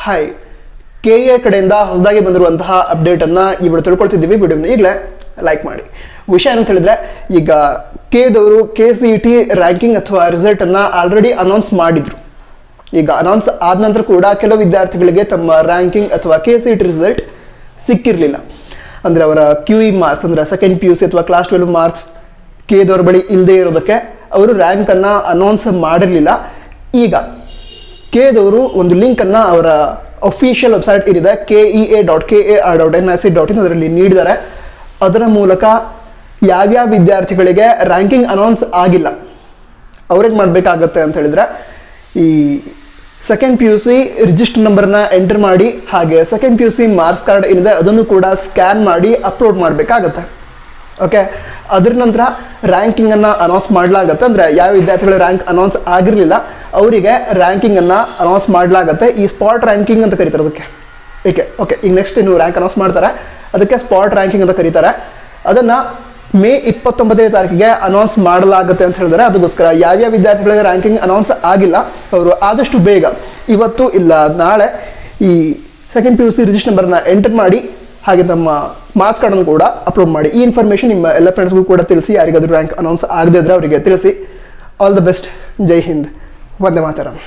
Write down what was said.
Hi, K A ಕಡೆಯಿಂದ ಹೊಸದಾಗಿ ಬಂದಿರುವಂತಹ ಅಪ್ಡೇಟನ್ನು ಈ ವಿಡಿಯೋ ತಿಳ್ಕೊಳ್ತಿದ್ದೀವಿ. ವಿಡಿಯೋನ ಈಗಲೇ ಲೈಕ್ ಮಾಡಿ. ವಿಷಯ ಏನಂತ ಹೇಳಿದ್ರೆ, ಈಗ ಕೆದವರು KCET ರ್ಯಾಂಕಿಂಗ್ ಅಥವಾ ರಿಸಲ್ಟನ್ನು ಆಲ್ರೆಡಿ ಅನೌನ್ಸ್ ಮಾಡಿದ್ರು. ಈಗ ಅನೌನ್ಸ್ ಆದ ನಂತರ ಕೂಡ ಕೆಲವು ವಿದ್ಯಾರ್ಥಿಗಳಿಗೆ ತಮ್ಮ ರ್ಯಾಂಕಿಂಗ್ ಅಥವಾ KCET ರಿಸಲ್ಟ್ ಸಿಕ್ಕಿರಲಿಲ್ಲ. ಅಂದರೆ ಅವರ QE ಮಾರ್ಕ್ಸ್ ಅಂದರೆ ಸೆಕೆಂಡ್ PUC ಅಥವಾ ಕ್ಲಾಸ್ 12 ಮಾರ್ಕ್ಸ್ ಕೆದವ್ರ ಬಳಿ ಇಲ್ಲದೆ ಇರೋದಕ್ಕೆ ಅವರು ರ್ಯಾಂಕನ್ನು ಅನೌನ್ಸ್ ಮಾಡಿರಲಿಲ್ಲ. ಈಗ ಕೆದವರು ಒಂದು ಲಿಂಕನ್ನು ಅವರ ಅಫಿಷಿಯಲ್ ವೆಬ್ಸೈಟ್ ಏನಿದೆ kea.kar.nic.in ಅದರಲ್ಲಿ ನೀಡಿದ್ದಾರೆ. ಅದರ ಮೂಲಕ ಯಾವ್ಯಾವ ವಿದ್ಯಾರ್ಥಿಗಳಿಗೆ ರ್ಯಾಂಕಿಂಗ್ ಅನೌನ್ಸ್ ಆಗಿಲ್ಲ ಅವ್ರಿಗೆ ಮಾಡಬೇಕಾಗತ್ತೆ ಅಂತ ಹೇಳಿದ್ರೆ, ಈ ಸೆಕೆಂಡ್ PUC ರಿಜಿಸ್ಟರ್ ನಂಬರ್ನ ಎಂಟರ್ ಮಾಡಿ, ಹಾಗೆ ಸೆಕೆಂಡ್ PUC ಮಾರ್ಕ್ಸ್ ಕಾರ್ಡ್ ಏನಿದೆ ಅದನ್ನು ಕೂಡ ಸ್ಕ್ಯಾನ್ ಮಾಡಿ ಅಪ್ಲೋಡ್ ಮಾಡಬೇಕಾಗತ್ತೆ. ಓಕೆ, ಅದ್ರ ನಂತರ ರ್ಯಾಂಕಿಂಗನ್ನು ಅನೌನ್ಸ್ ಮಾಡಲಾಗತ್ತೆ. ಅಂದರೆ ಯಾವ ವಿದ್ಯಾರ್ಥಿಗಳ ರ್ಯಾಂಕ್ ಅನೌನ್ಸ್ ಆಗಿರಲಿಲ್ಲ ಅವರಿಗೆ ರ್ಯಾಂಕಿಂಗನ್ನು ಅನೌನ್ಸ್ ಮಾಡಲಾಗತ್ತೆ. ಈ ಸ್ಪಾಟ್ ರ್ಯಾಂಕಿಂಗ್ ಅಂತ ಕರೀತಾರೆ ಅದಕ್ಕೆ. ಓಕೆ, ಈಗ ನೆಕ್ಸ್ಟ್ ಇನ್ನು ರ್ಯಾಂಕ್ ಅನೌನ್ಸ್ ಮಾಡ್ತಾರೆ, ಅದಕ್ಕೆ ಸ್ಪಾಟ್ ರ್ಯಾಂಕಿಂಗ್ ಅಂತ ಕರೀತಾರೆ. ಅದನ್ನು ಮೇ 29ನೇ ತಾರೀಕಿಗೆ ಅನೌನ್ಸ್ ಮಾಡಲಾಗುತ್ತೆ ಅಂತ ಹೇಳಿದರೆ, ಅದಕ್ಕೋಸ್ಕರ ಯಾವ್ಯಾವ ವಿದ್ಯಾರ್ಥಿಗಳಿಗೆ ರ್ಯಾಂಕಿಂಗ್ ಅನೌನ್ಸ್ ಆಗಿಲ್ಲ ಅವರು ಆದಷ್ಟು ಬೇಗ ಇವತ್ತು ಇಲ್ಲ ನಾಳೆ ಈ ಸೆಕೆಂಡ್ PUC ರಿಜಿಸ್ಟರ್ ನಂಬರ್ನ ಎಂಟರ್ ಮಾಡಿ, ಹಾಗೆ ತಮ್ಮ ಮಾರ್ಕ್ಸ್ ಕಾರ್ಡನ್ನು ಕೂಡ ಅಪ್ಲೋಡ್ ಮಾಡಿ. ಈ ಇನ್ಫಾರ್ಮೇಷನ್ ನಿಮ್ಮ ಎಲ್ಲ ಫ್ರೆಂಡ್ಸ್ಗೂ ಕೂಡ ತಿಳಿಸಿ. ಯಾರಿಗಾದ್ರೂ ರ್ಯಾಂಕ್ ಅನೌನ್ಸ್ ಆಗದೇ ಇದ್ದರೆ ಅವರಿಗೆ ತಿಳಿಸಿ. All the best. Jai Hind. Vande Mataram.